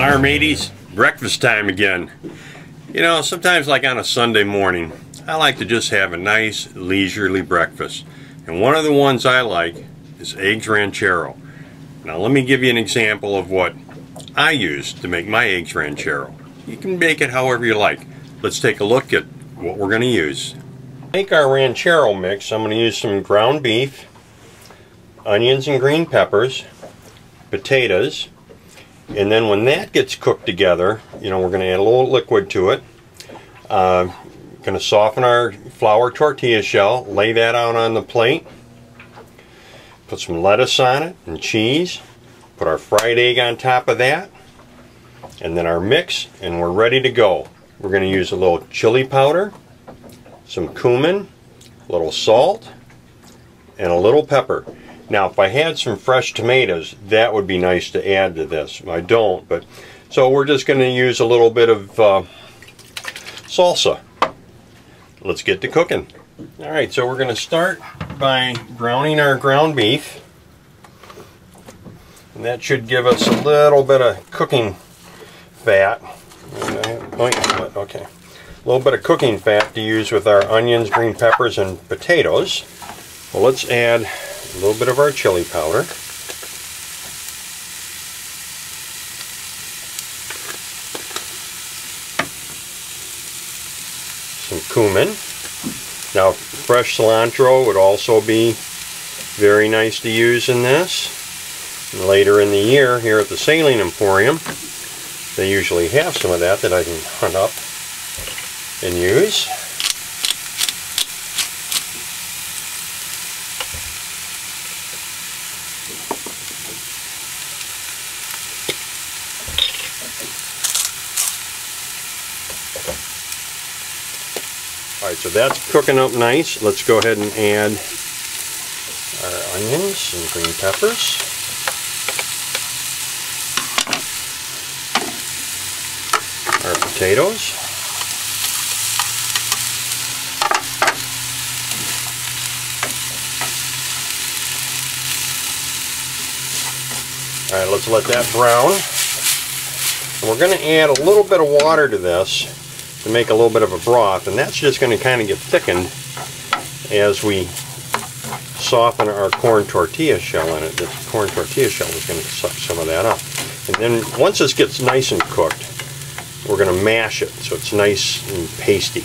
Alright mateys, breakfast time again. You know, sometimes like on a Sunday morning, I like to just have a nice leisurely breakfast. And one of the ones I like is Eggs Ranchero. Now let me give you an example of what I use to make my Eggs Ranchero. You can make it however you like. Let's take a look at what we're going to use. To make our Ranchero mix, I'm going to use some ground beef, onions and green peppers, potatoes, and then when that gets cooked together, you know, we're going to add a little liquid to it. Going to soften our flour tortilla shell, lay that out on the plate, put some lettuce on it and cheese, put our fried egg on top of that, and then our mix, and we're ready to go. We're going to use a little chili powder, some cumin, a little salt, and a little pepper. Now, if I had some fresh tomatoes, that would be nice to add to this. I don't, but so we're just going to use a little bit of salsa. Let's get to cooking. Alright, so we're going to start by browning our ground beef. And that should give us a little bit of cooking fat. Okay. A little bit of cooking fat to use with our onions, green peppers, and potatoes. Well, let's add a little bit of our chili powder. Some cumin. Now, fresh cilantro would also be very nice to use in this. And later in the year, here at the Sailing Emporium, they usually have some of that I can hunt up and use. Alright, so that's cooking up nice. Let's go ahead and add our onions and green peppers. Our potatoes. Alright, let's let that brown. And we're going to add a little bit of water to this to make a little bit of a broth, and that's just going to kind of get thickened as we soften our corn tortilla shell in it. The corn tortilla shell is going to suck some of that up. And then once this gets nice and cooked, we're going to mash it so it's nice and pasty.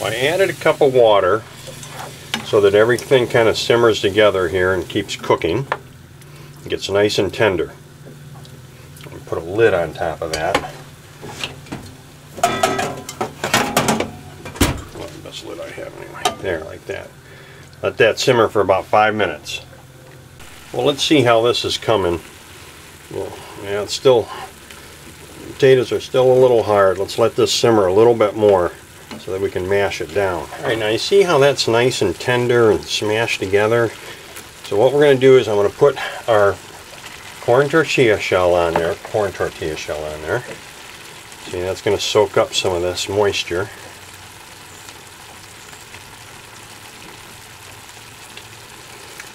Well, I added a cup of water so that everything kind of simmers together here and keeps cooking. It gets nice and tender. I'll put a lid on top of that. Lid I have anyway. There, like that. Let that simmer for about 5 minutes. Well, let's see how this is coming. Well, yeah, it's still, potatoes are still a little hard. Let's let this simmer a little bit more so that we can mash it down. Alright, now you see how that's nice and tender and smashed together? So what we're going to do is I'm going to put our corn tortilla shell on there. See, that's going to soak up some of this moisture.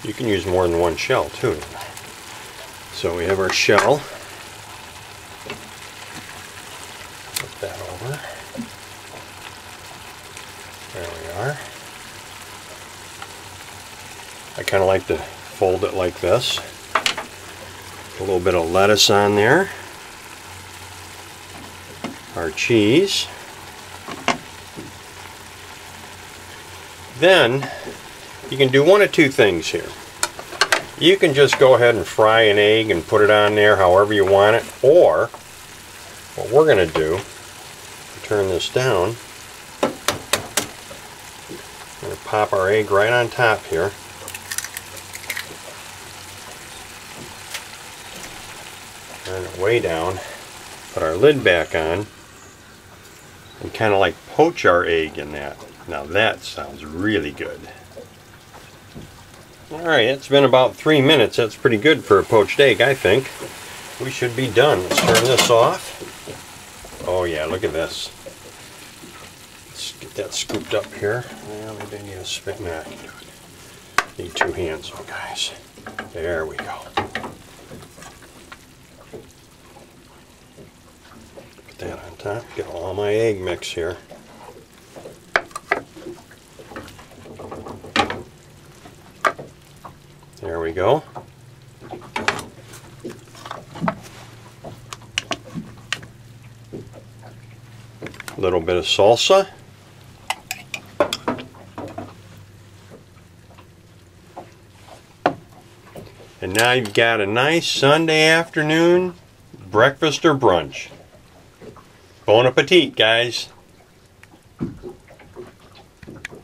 You can use more than one shell too. So we have our shell. Flip that over. There we are. I kind of like to fold it like this. A little bit of lettuce on there. Our cheese. Then you can do one of two things here. You can just go ahead and fry an egg and put it on there however you want it, or what we're going to do, turn this down, we're going to pop our egg right on top here. Turn it way down, put our lid back on, and kind of like poach our egg in that. Now that sounds really good. Alright, it's been about 3 minutes. That's pretty good for a poached egg, I think. We should be done. Let's turn this off. Oh yeah, look at this. Let's get that scooped up here. Well, maybe I need a spit mat. Need 2 hands, oh guys. There we go. top, get all my egg mix here. There we go. A little bit of salsa. And now you've got a nice Sunday afternoon breakfast or brunch. Bon appetit, guys.